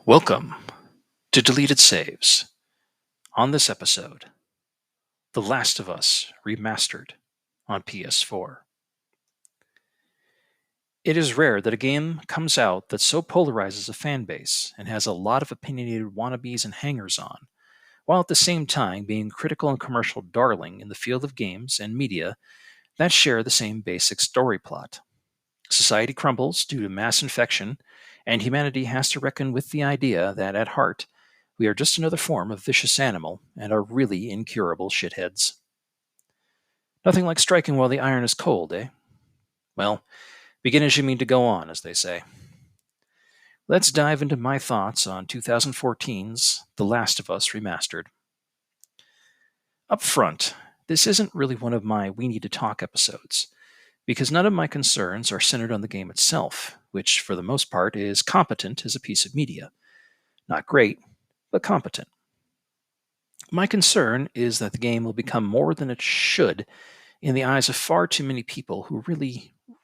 Welcome to Deleted Saves. On this episode, The Last of Us Remastered on PS4. It is rare that a game comes out that so polarizes a fan base and has a lot of opinionated wannabes and hangers-on, while at the same time being critical and commercial darling in the field of games and media that share the same basic story plot. Society crumbles due to mass infection, and humanity has to reckon with the idea that at heart, we are just another form of vicious animal and are really incurable shitheads. Nothing like striking while the iron is cold, eh? Well, begin as you mean to go on, as they say. Let's dive into my thoughts on 2014's The Last of Us Remastered. Up front, this isn't really one of my We Need to Talk episodes, because none of my concerns are centered on the game itself, which, for the most part, is competent as a piece of media. Not great, but competent. My concern is that the game will become more than it should in the eyes of far too many people who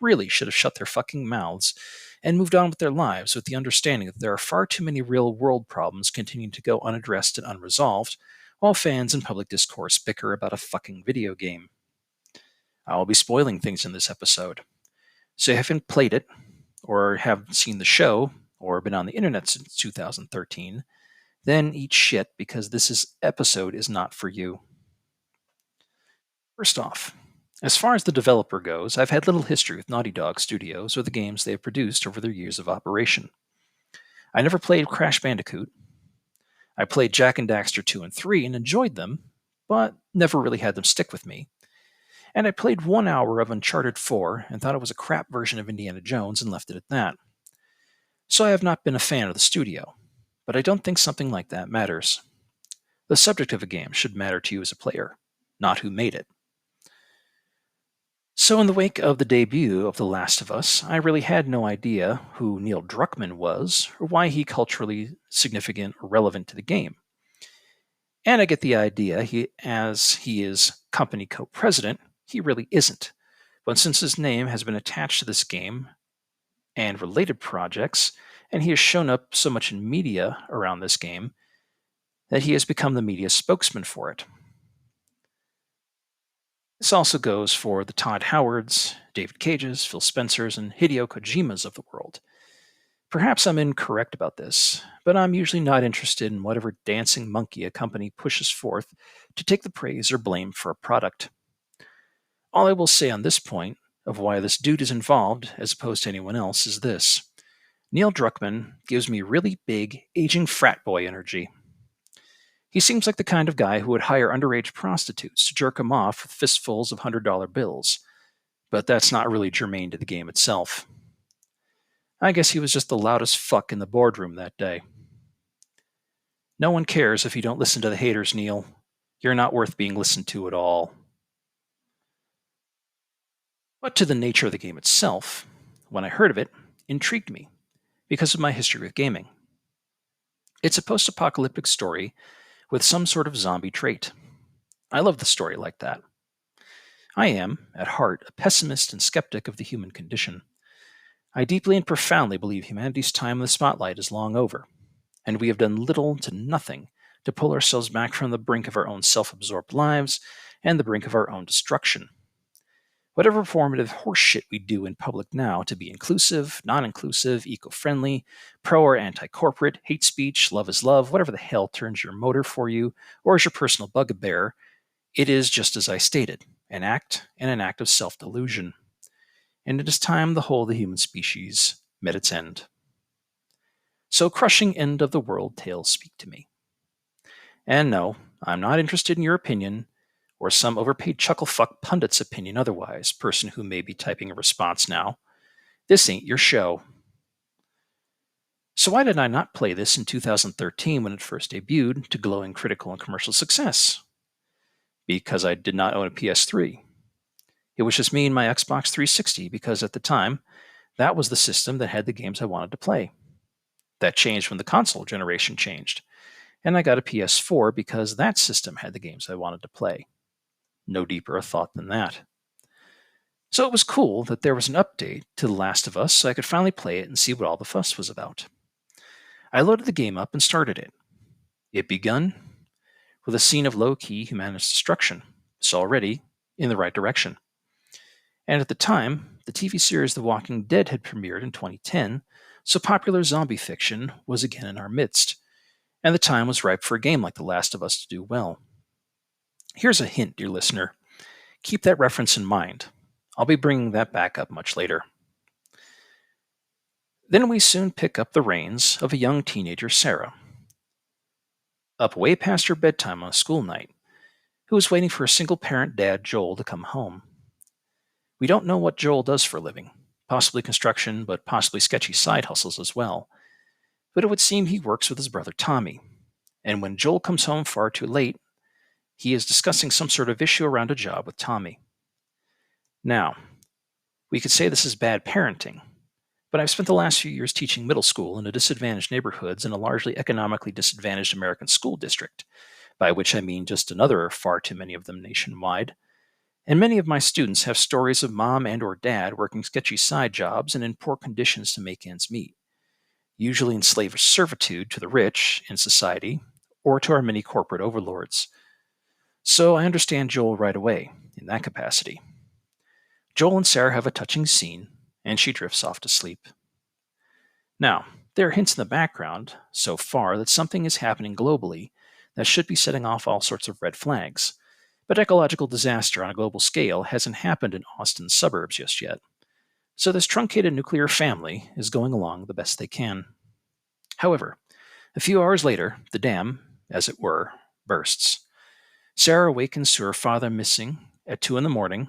really should have shut their fucking mouths and moved on with their lives with the understanding that there are far too many real-world problems continuing to go unaddressed and unresolved, while fans and public discourse bicker about a fucking video game. I will be spoiling things in this episode. So if you haven't played it, or have seen the show, or been on the internet since 2013, then eat shit because episode is not for you. First off, as far as the developer goes, I've had little history with Naughty Dog Studios or the games they have produced over their years of operation. I never played Crash Bandicoot. I played Jak and Daxter 2 and 3 and enjoyed them, but never really had them stick with me. And I played 1 hour of Uncharted 4 and thought it was a crap version of Indiana Jones and left it at that. So I have not been a fan of the studio, but I don't think something like that matters. The subject of a game should matter to you as a player, not who made it. So in the wake of the debut of The Last of Us, I really had no idea who Neil Druckmann was or why he culturally significant or relevant to the game. And I get the idea as he is company co-president, he really isn't. But since his name has been attached to this game and related projects, and he has shown up so much in media around this game, that he has become the media spokesman for it. This also goes for the Todd Howards, David Cages, Phil Spencers, and Hideo Kojimas of the world. Perhaps I'm incorrect about this, but I'm usually not interested in whatever dancing monkey a company pushes forth to take the praise or blame for a product. All I will say on this point of why this dude is involved as opposed to anyone else is this. Neil Druckmann gives me really big, aging frat boy energy. He seems like the kind of guy who would hire underage prostitutes to jerk him off with fistfuls of $100 bills, but that's not really germane to the game itself. I guess he was just the loudest fuck in the boardroom that day. No one cares if you don't listen to the haters, Neil. You're not worth being listened to at all. But to the nature of the game itself, when I heard of it, intrigued me because of my history with gaming. It's a post-apocalyptic story with some sort of zombie trait. I love the story like that. I am, at heart, a pessimist and skeptic of the human condition. I deeply and profoundly believe humanity's time in the spotlight is long over, and we have done little to nothing to pull ourselves back from the brink of our own self-absorbed lives and the brink of our own destruction. Whatever performative horseshit we do in public now to be inclusive, non-inclusive, eco-friendly, pro or anti-corporate, hate speech, love is love, whatever the hell turns your motor for you or is your personal bugbear, it is just as I stated, an act and an act of self-delusion. And it is time the whole of the human species met its end. So crushing end of the world tales speak to me. And no, I'm not interested in your opinion, or some overpaid chucklefuck pundit's opinion otherwise, person who may be typing a response now. This ain't your show. So why did I not play this in 2013 when it first debuted to glowing critical and commercial success? Because I did not own a PS3. It was just me and my Xbox 360 because at the time, that was the system that had the games I wanted to play. That changed when the console generation changed, and I got a PS4 because that system had the games I wanted to play. No deeper a thought than that. So it was cool that there was an update to The Last of Us so I could finally play it and see what all the fuss was about. I loaded the game up and started it. It begun with a scene of low key humanist destruction. It's already in the right direction. And at the time, the TV series The Walking Dead had premiered in 2010, so popular zombie fiction was again in our midst, and the time was ripe for a game like The Last of Us to do well. Here's a hint, dear listener. Keep that reference in mind. I'll be bringing that back up much later. Then we soon pick up the reins of a young teenager, Sarah, up way past her bedtime on a school night, who is waiting for a single parent dad, Joel, to come home. We don't know what Joel does for a living, possibly construction, but possibly sketchy side hustles as well. But it would seem he works with his brother Tommy. And when Joel comes home far too late, he is discussing some sort of issue around a job with Tommy. Now, we could say this is bad parenting, but I've spent the last few years teaching middle school in a disadvantaged neighborhoods in a largely economically disadvantaged American school district, by which I mean just another far too many of them nationwide. And many of my students have stories of mom and or dad working sketchy side jobs and in poor conditions to make ends meet, usually in slave servitude to the rich in society or to our many corporate overlords. So I understand Joel right away in that capacity. Joel and Sarah have a touching scene, and she drifts off to sleep. Now, there are hints in the background, so far, that something is happening globally that should be setting off all sorts of red flags. But ecological disaster on a global scale hasn't happened in Austin's suburbs just yet. So this truncated nuclear family is going along the best they can. However, a few hours later, the dam, as it were, bursts. Sarah awakens to her father missing at 2 in the morning,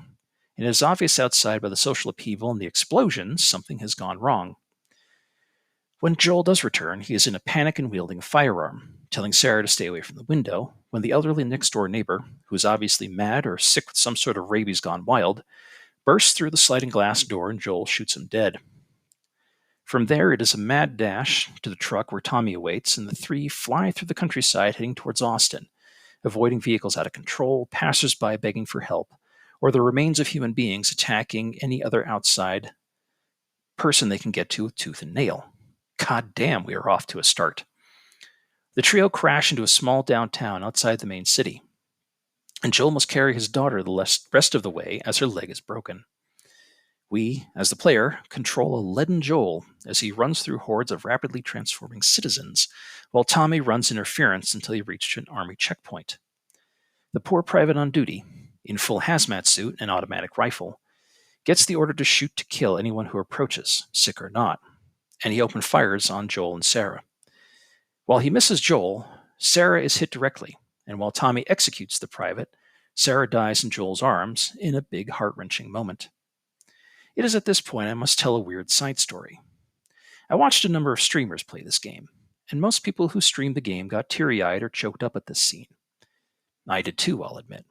and it is obvious outside by the social upheaval and the explosions something has gone wrong. When Joel does return, he is in a panic and wielding a firearm, telling Sarah to stay away from the window, when the elderly next-door neighbor, who is obviously mad or sick with some sort of rabies gone wild, bursts through the sliding glass door and Joel shoots him dead. From there, it is a mad dash to the truck where Tommy awaits, and the three fly through the countryside heading towards Austin, avoiding vehicles out of control, passers-by begging for help, or the remains of human beings attacking any other outside person they can get to with tooth and nail. God damn, we are off to a start. The trio crash into a small downtown outside the main city, and Joel must carry his daughter the rest of the way as her leg is broken. We, as the player, control a leaden Joel as he runs through hordes of rapidly transforming citizens, while Tommy runs interference until he reaches an army checkpoint. The poor private on duty, in full hazmat suit and automatic rifle, gets the order to shoot to kill anyone who approaches, sick or not, and he opens fires on Joel and Sarah. While he misses Joel, Sarah is hit directly, and while Tommy executes the private, Sarah dies in Joel's arms in a big heart-wrenching moment. It is at this point I must tell a weird side story. I watched a number of streamers play this game, and most people who streamed the game got teary-eyed or choked up at this scene. I did too, I'll admit.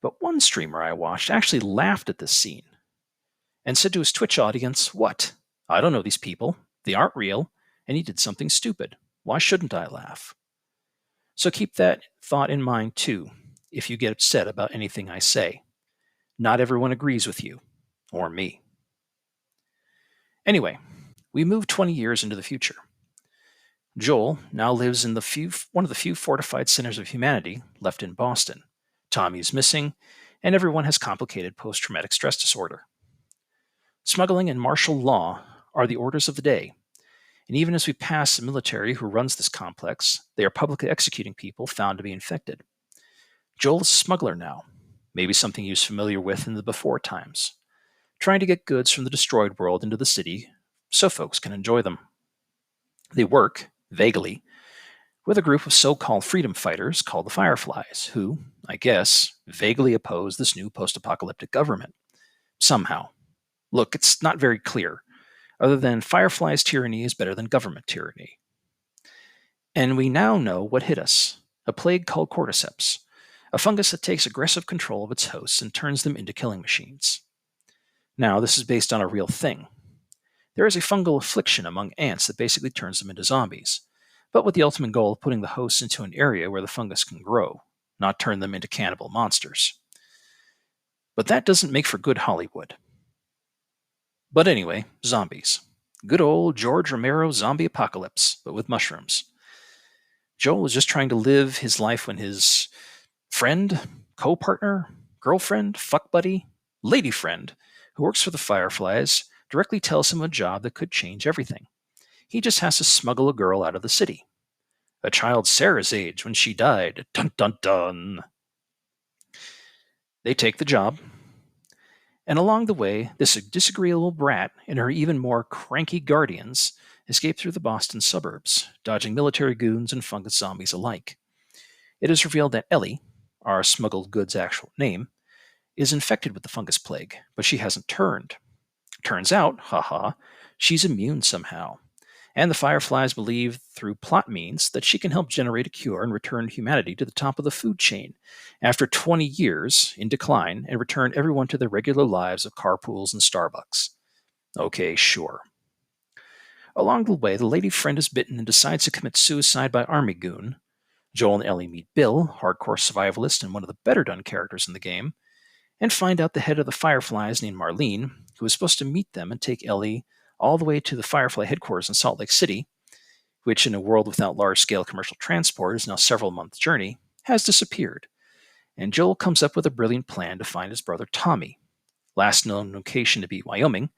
But one streamer I watched actually laughed at this scene and said to his Twitch audience, "What? I don't know these people. They aren't real, and he did something stupid. Why shouldn't I laugh?" So keep that thought in mind too, if you get upset about anything I say. Not everyone agrees with you, or me. Anyway, we move 20 years into the future. Joel now lives in one of the few fortified centers of humanity left in Boston. Tommy is missing, and everyone has complicated post-traumatic stress disorder. Smuggling and martial law are the orders of the day, and even as we pass the military who runs this complex, they are publicly executing people found to be infected. Joel is a smuggler now, maybe something he was familiar with in the before times, trying to get goods from the destroyed world into the city so folks can enjoy them. They work, vaguely, with a group of so-called freedom fighters called the Fireflies, who, I guess, vaguely oppose this new post-apocalyptic government. Somehow. Look, it's not very clear, other than Fireflies' tyranny is better than government tyranny. And we now know what hit us, a plague called cordyceps, a fungus that takes aggressive control of its hosts and turns them into killing machines. Now, this is based on a real thing. There is a fungal affliction among ants that basically turns them into zombies, but with the ultimate goal of putting the hosts into an area where the fungus can grow, not turn them into cannibal monsters. But that doesn't make for good Hollywood. But anyway, zombies. Good old George Romero zombie apocalypse, but with mushrooms. Joel is just trying to live his life when his friend, co partner, girlfriend, fuck buddy, lady friend, who works for the Fireflies, directly tells him a job that could change everything. He just has to smuggle a girl out of the city. A child Sarah's age when she died. Dun dun dun. They take the job, and along the way, this disagreeable brat and her even more cranky guardians escape through the Boston suburbs, dodging military goons and fungus zombies alike. It is revealed that Ellie, our smuggled goods actual name, is infected with the fungus plague, but she hasn't turned. Turns out, haha, she's immune somehow. And the Fireflies believe through plot means that she can help generate a cure and return humanity to the top of the food chain after 20 years in decline and return everyone to their regular lives of carpools and Starbucks. Okay, sure. Along the way, the lady friend is bitten and decides to commit suicide by army goon. Joel and Ellie meet Bill, hardcore survivalist and one of the better done characters in the game, and find out the head of the Fireflies named Marlene, who is supposed to meet them and take Ellie all the way to the Firefly headquarters in Salt Lake City, which in a world without large-scale commercial transport is now several months' journey, has disappeared. And Joel comes up with a brilliant plan to find his brother Tommy, last known location to be Wyoming,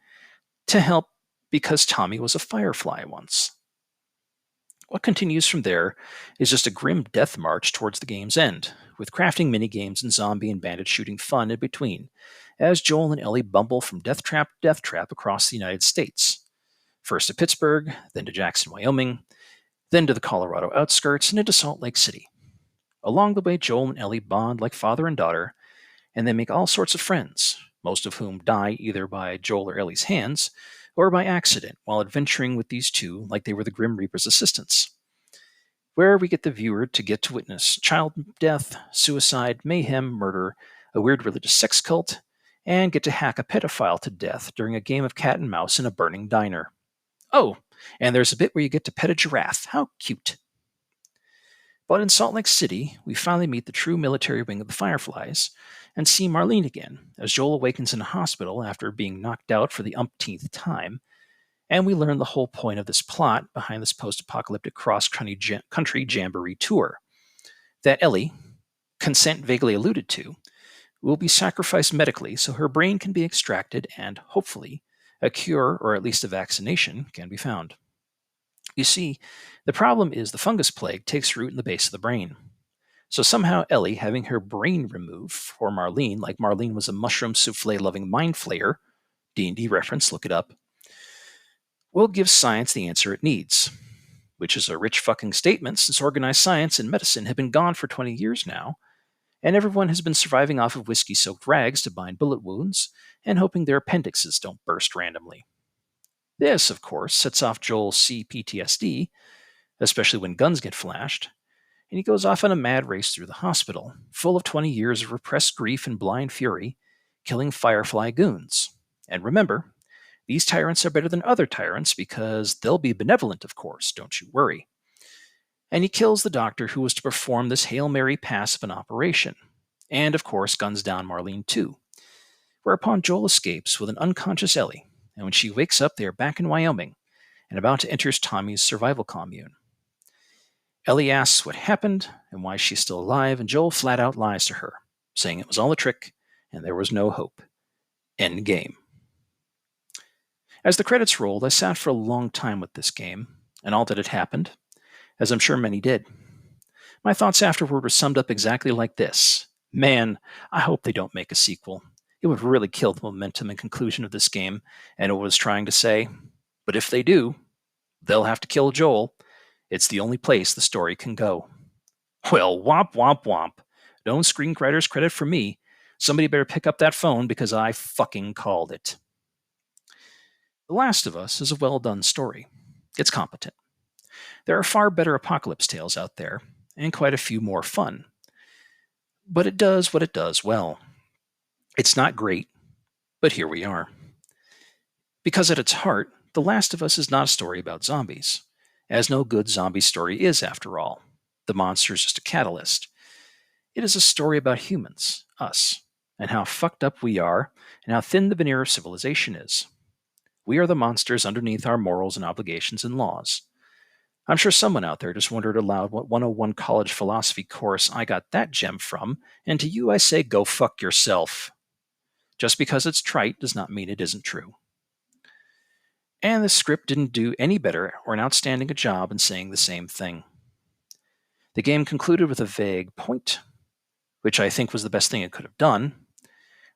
to help because Tommy was a Firefly once. What continues from there is just a grim death march towards the game's end, with crafting minigames and zombie and bandit shooting fun in between, as Joel and Ellie bumble from death trap to death trap across the United States. First to Pittsburgh, then to Jackson, Wyoming, then to the Colorado outskirts, and into Salt Lake City. Along the way, Joel and Ellie bond like father and daughter, and they make all sorts of friends, most of whom die either by Joel or Ellie's hands or by accident while adventuring with these two like they were the Grim Reaper's assistants. Where we get the viewer to get to witness child death, suicide, mayhem, murder, a weird religious sex cult, and get to hack a pedophile to death during a game of cat and mouse in a burning diner. Oh, and there's a bit where you get to pet a giraffe. How cute. But in Salt Lake City, we finally meet the true military wing of the Fireflies and see Marlene again as Joel awakens in a hospital after being knocked out for the umpteenth time, and we learn the whole point of this plot behind this post-apocalyptic cross-country jamboree tour. That Ellie, consent vaguely alluded to, will be sacrificed medically so her brain can be extracted and, hopefully, a cure or at least a vaccination can be found. You see, the problem is the fungus plague takes root in the base of the brain. So somehow Ellie having her brain removed for Marlene, like Marlene was a mushroom souffle-loving mind flayer, D&D reference, look it up, will give science the answer it needs, which is a rich fucking statement since organized science and medicine have been gone for 20 years now, and everyone has been surviving off of whiskey-soaked rags to bind bullet wounds and hoping their appendixes don't burst randomly. This, of course, sets off Joel's CPTSD, especially when guns get flashed, and he goes off on a mad race through the hospital, full of 20 years of repressed grief and blind fury, killing Firefly goons. And remember, these tyrants are better than other tyrants because they'll be benevolent, of course, don't you worry. And he kills the doctor who was to perform this Hail Mary pass of an operation, and of course guns down Marlene too. Whereupon Joel escapes with an unconscious Ellie, and when she wakes up they are back in Wyoming, and about to enter Tommy's survival commune. Ellie asks what happened and why she's still alive, and Joel flat out lies to her, saying it was all a trick and there was no hope. End game. As the credits rolled, I sat for a long time with this game and all that had happened, as I'm sure many did. My thoughts afterward were summed up exactly like this. Man, I hope they don't make a sequel. It would really kill the momentum and conclusion of this game and what it was trying to say. But if they do, they'll have to kill Joel. It's the only place the story can go. Well, womp womp womp. No screenwriter's credit for me. Somebody better pick up that phone because I fucking called it. The Last of Us is a well-done story. It's competent. There are far better apocalypse tales out there, and quite a few more fun. But it does what it does well. It's not great, but here we are. Because at its heart, The Last of Us is not a story about zombies, as no good zombie story is after all. The monster is just a catalyst. It is a story about humans, us, and how fucked up we are, and how thin the veneer of civilization is. We are the monsters underneath our morals and obligations and laws. I'm sure someone out there just wondered aloud what 101 college philosophy course I got that gem from, and to you I say go fuck yourself. Just because it's trite does not mean it isn't true. And the script didn't do any better or an outstanding a job in saying the same thing. The game concluded with a vague point, which I think was the best thing it could have done,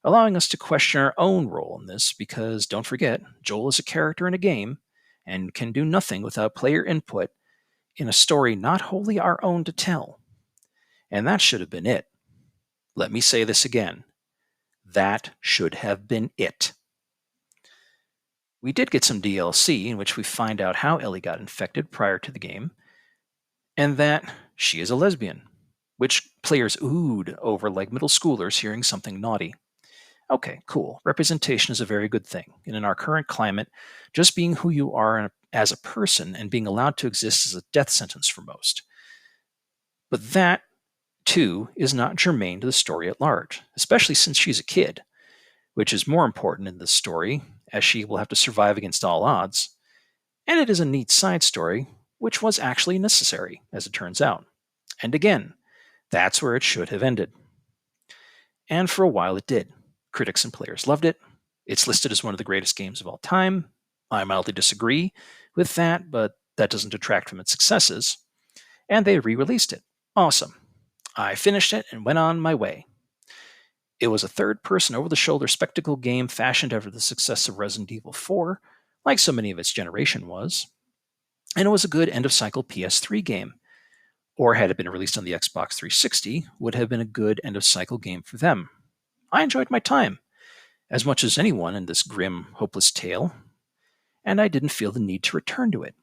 allowing us to question our own role in this because, don't forget, Joel is a character in a game and can do nothing without player input in a story not wholly our own to tell. And that should have been it. Let me say this again. That should have been it. We did get some DLC in which we find out how Ellie got infected prior to the game, and that she is a lesbian, which players oohed over like middle schoolers hearing something naughty. Okay, cool. Representation is a very good thing. And in our current climate, just being who you are as a person and being allowed to exist is a death sentence for most. But that, too, is not germane to the story at large, especially since she's a kid, which is more important in this story, as she will have to survive against all odds. And it is a neat side story, which was actually necessary, as it turns out. And again, that's where it should have ended. And for a while it did. Critics and players loved it. It's listed as one of the greatest games of all time. I mildly disagree with that, but that doesn't detract from its successes. And they re-released it. Awesome. I finished it and went on my way. It was a third-person over-the-shoulder spectacle game fashioned after the success of Resident Evil 4, like so many of its generation was. And it was a good end-of-cycle PS3 game. Or had it been released on the Xbox 360, would have been a good end-of-cycle game for them. I enjoyed my time, as much as anyone in this grim, hopeless tale, and I didn't feel the need to return to it.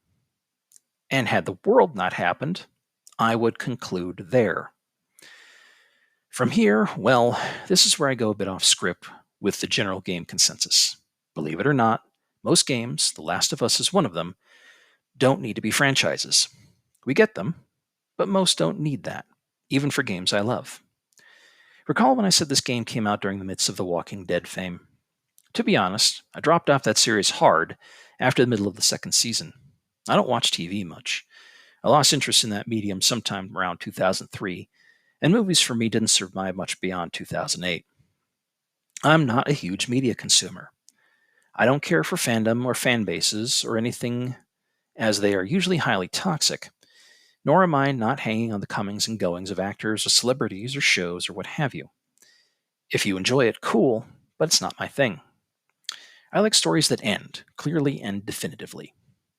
And had the world not happened, I would conclude there. From here, well, this is where I go a bit off script with the general game consensus. Believe it or not, most games, The Last of Us is one of them, don't need to be franchises. We get them, but most don't need that, even for games I love. Recall when I said this game came out during the midst of the Walking Dead fame? To be honest, I dropped off that series hard after the middle of the second season. I don't watch TV much. I lost interest in that medium sometime around 2003, and movies for me didn't survive much beyond 2008. I'm not a huge media consumer. I don't care for fandom or fan bases or anything, as they are usually highly toxic, nor am I not hanging on the comings and goings of actors or celebrities or shows or what have you. If you enjoy it, cool, but it's not my thing. I like stories that end, clearly and definitively.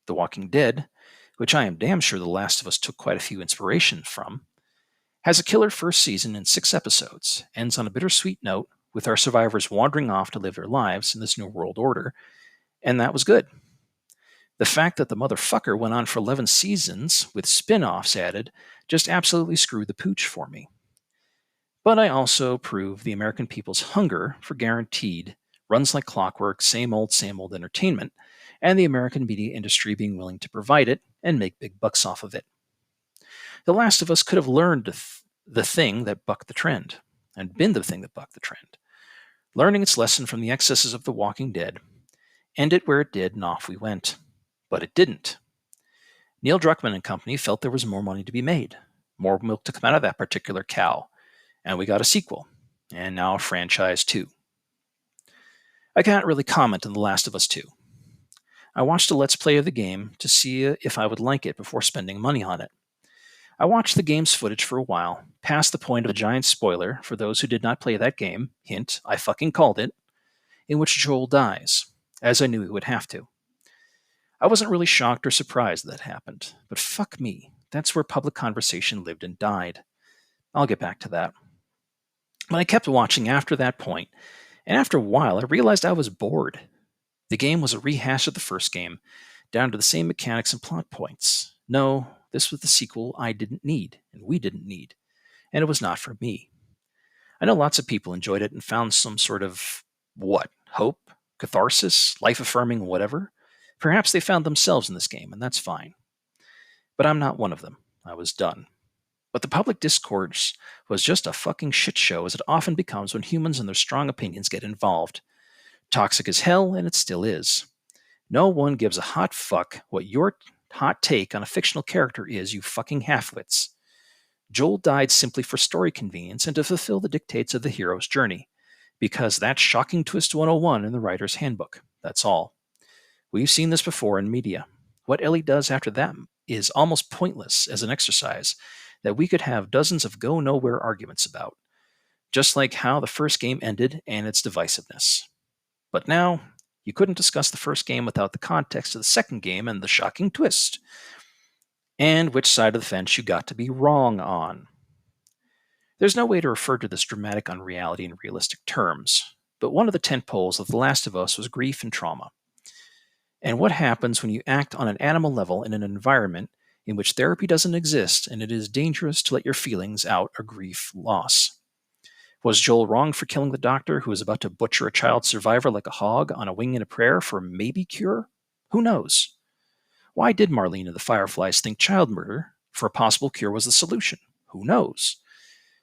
The Walking Dead, which I am damn sure The Last of Us took quite a few inspirations from, has a killer first season in 6 episodes, ends on a bittersweet note, with our survivors wandering off to live their lives in this new world order, and that was good. The fact that the motherfucker went on for 11 seasons, with spin-offs added, just absolutely screwed the pooch for me. But I also prove the American people's hunger for guaranteed, runs like clockwork, same old entertainment, and the American media industry being willing to provide it and make big bucks off of it. The Last of Us could have learned the thing that bucked the trend, and been the thing that bucked the trend, learning its lesson from the excesses of The Walking Dead, end it where it did, and off we went. But it didn't. Neil Druckmann and company felt there was more money to be made, more milk to come out of that particular cow, and we got a sequel, and now a franchise too. I can't really comment on The Last of Us 2. I watched a Let's Play of the game to see if I would like it before spending money on it. I watched the game's footage for a while, past the point of a giant spoiler for those who did not play that game, hint, I fucking called it, in which Joel dies, as I knew he would have to. I wasn't really shocked or surprised that happened, but fuck me, that's where public conversation lived and died. I'll get back to that. But I kept watching after that point, and after a while I realized I was bored. The game was a rehash of the first game, down to the same mechanics and plot points. No, this was the sequel I didn't need, and we didn't need, and it was not for me. I know lots of people enjoyed it and found some sort of, hope, catharsis, life-affirming whatever. Perhaps they found themselves in this game, and that's fine. But I'm not one of them. I was done. But the public discourse was just a fucking shit show, as it often becomes when humans and their strong opinions get involved. Toxic as hell, and it still is. No one gives a hot fuck what your hot take on a fictional character is, you fucking halfwits. Joel died simply for story convenience and to fulfill the dictates of the hero's journey, because that's shocking twist 101 in the writer's handbook. That's all. We've seen this before in media. What Ellie does after that is almost pointless as an exercise that we could have dozens of go nowhere arguments about, just like how the first game ended and its divisiveness. But now, you couldn't discuss the first game without the context of the second game and the shocking twist, and which side of the fence you got to be wrong on. There's no way to refer to this dramatic unreality in realistic terms, but one of the tent poles of The Last of Us was grief and trauma. And what happens when you act on an animal level in an environment in which therapy doesn't exist and it is dangerous to let your feelings out or grief loss? Was Joel wrong for killing the doctor who was about to butcher a child survivor like a hog on a wing and a prayer for a maybe cure? Who knows? Why did Marlene and the Fireflies think child murder for a possible cure was the solution? Who knows?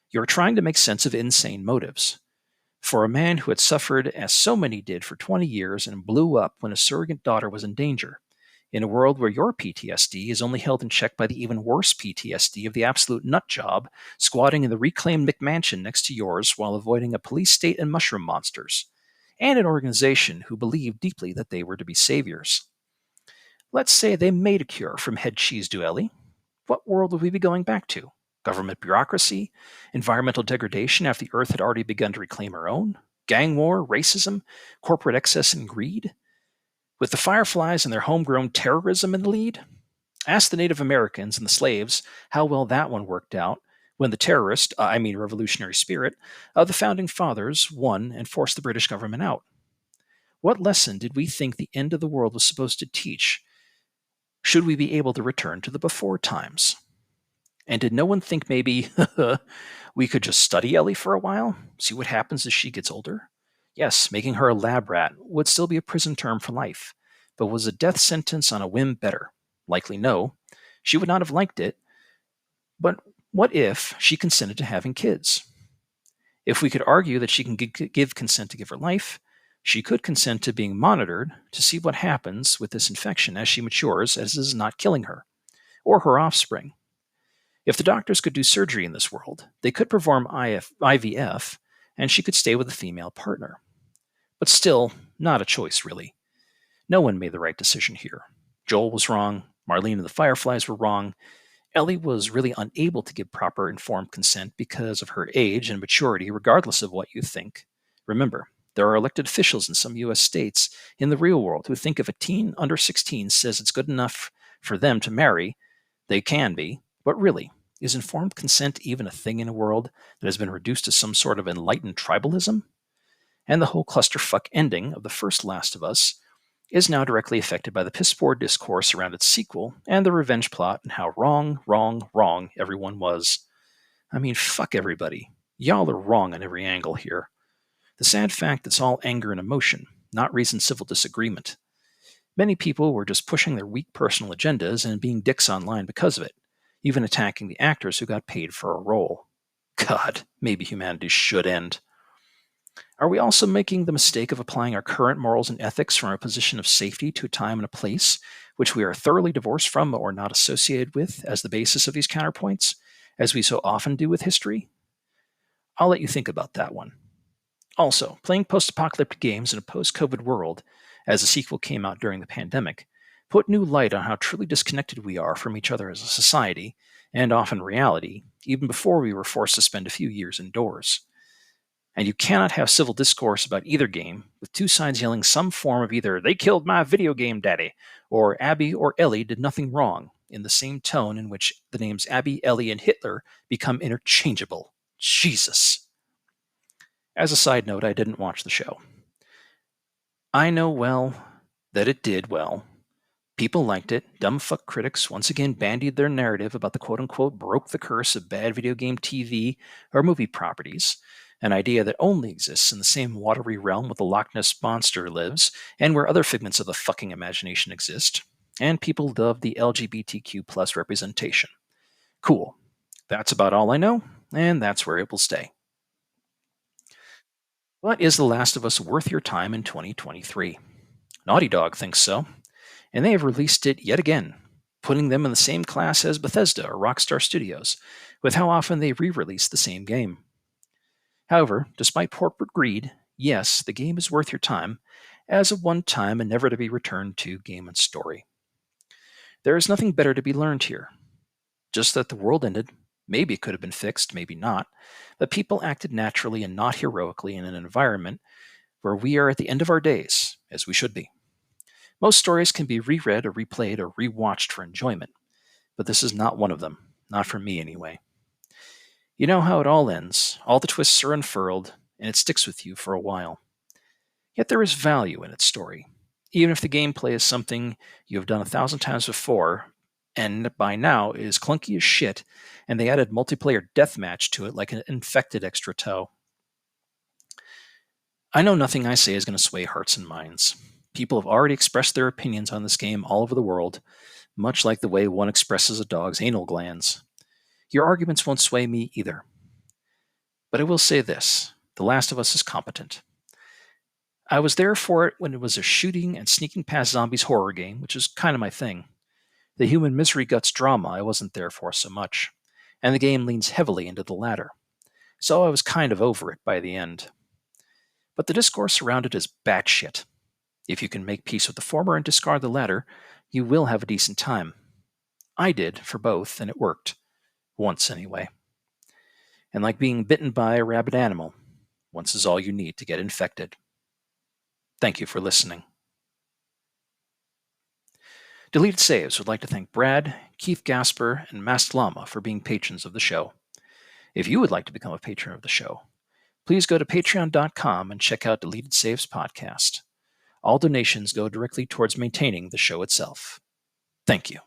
You're trying to make sense of insane motives. For a man who had suffered, as so many did, for 20 years and blew up when a surrogate daughter was in danger, in a world where your PTSD is only held in check by the even worse PTSD of the absolute nut job squatting in the reclaimed McMansion next to yours while avoiding a police state and mushroom monsters, and an organization who believed deeply that they were to be saviors. Let's say they made a cure from head cheese duelli. What world would we be going back to? Government bureaucracy? Environmental degradation after the Earth had already begun to reclaim her own? Gang war? Racism? Corporate excess and greed? With the Fireflies and their homegrown terrorism in the lead? Ask the Native Americans and the slaves how well that one worked out when the terrorist, I mean revolutionary spirit, of the founding fathers won and forced the British government out. What lesson did we think the end of the world was supposed to teach? Should we be able to return to the before times? And did no one think maybe we could just study Ellie for a while, see what happens as she gets older? Yes, making her a lab rat would still be a prison term for life, but was a death sentence on a whim better? Likely no. She would not have liked it, but what if she consented to having kids? If we could argue that she can give consent to give her life, she could consent to being monitored to see what happens with this infection as she matures, as it is not killing her, or her offspring. If the doctors could do surgery in this world, they could perform IVF, and she could stay with a female partner. But still, not a choice, really. No one made the right decision here. Joel was wrong, Marlene and the Fireflies were wrong, Ellie was really unable to give proper informed consent because of her age and maturity, regardless of what you think. Remember, there are elected officials in some U.S. states in the real world who think if a teen under 16 says it's good enough for them to marry, they can be. But really, is informed consent even a thing in a world that has been reduced to some sort of enlightened tribalism? And the whole clusterfuck ending of the first Last of Us is now directly affected by the piss-poor discourse around its sequel and the revenge plot and how wrong, wrong, wrong everyone was. I mean, fuck everybody. Y'all are wrong on every angle here. The sad fact it's all anger and emotion, not reasoned civil disagreement. Many people were just pushing their weak personal agendas and being dicks online because of it, even attacking the actors who got paid for a role. God, maybe humanity should end. Are we also making the mistake of applying our current morals and ethics from a position of safety to a time and a place which we are thoroughly divorced from or not associated with as the basis of these counterpoints, as we so often do with history? I'll let you think about that one. Also, playing post apocalyptic games in a post COVID world, as the sequel came out during the pandemic, put new light on how truly disconnected we are from each other as a society, and often reality, even before we were forced to spend a few years indoors. And you cannot have civil discourse about either game with two sides yelling some form of either "they killed my video game daddy" or "Abby or Ellie did nothing wrong" in the same tone in which the names Abby, Ellie, and Hitler become interchangeable. Jesus. As a side note, I didn't watch the show. I know well that it did well. People liked it. Dumb fuck critics once again bandied their narrative about the quote unquote broke the curse of bad video game TV or movie properties, an idea that only exists in the same watery realm where the Loch Ness Monster lives and where other figments of the fucking imagination exist. And people love the LGBTQ plus representation. Cool. That's about all I know, and that's where it will stay. But is The Last of Us worth your time in 2023? Naughty Dog thinks so, and they have released it yet again, putting them in the same class as Bethesda or Rockstar Studios, with how often they re release the same game. However, despite corporate greed, yes, the game is worth your time as a one time and never to be returned to game and story. There is nothing better to be learned here, just that the world ended. Maybe it could have been fixed, maybe not, but people acted naturally and not heroically in an environment where we are at the end of our days, as we should be. Most stories can be reread or replayed or rewatched for enjoyment, but this is not one of them, not for me anyway. You know how it all ends, all the twists are unfurled, and it sticks with you for a while. Yet there is value in its story, even if the gameplay is something you have done 1,000 times before, and by now it is clunky as shit, and they added multiplayer deathmatch to it like an infected extra toe. I know nothing I say is going to sway hearts and minds. People have already expressed their opinions on this game all over the world, much like the way one expresses a dog's anal glands. Your arguments won't sway me either. But I will say this: The Last of Us is competent. I was there for it when it was a shooting and sneaking past zombies horror game, which is kind of my thing. The human misery guts drama I wasn't there for so much, and the game leans heavily into the latter, so I was kind of over it by the end. But the discourse around it is batshit. If you can make peace with the former and discard the latter, you will have a decent time. I did for both, and it worked. Once, anyway. And like being bitten by a rabid animal, once is all you need to get infected. Thank you for listening. Deleted Saves would like to thank Brad, Keith Gasper, and Mast Llama for being patrons of the show. If you would like to become a patron of the show, please go to patreon.com and check out Deleted Saves podcast. All donations go directly towards maintaining the show itself. Thank you.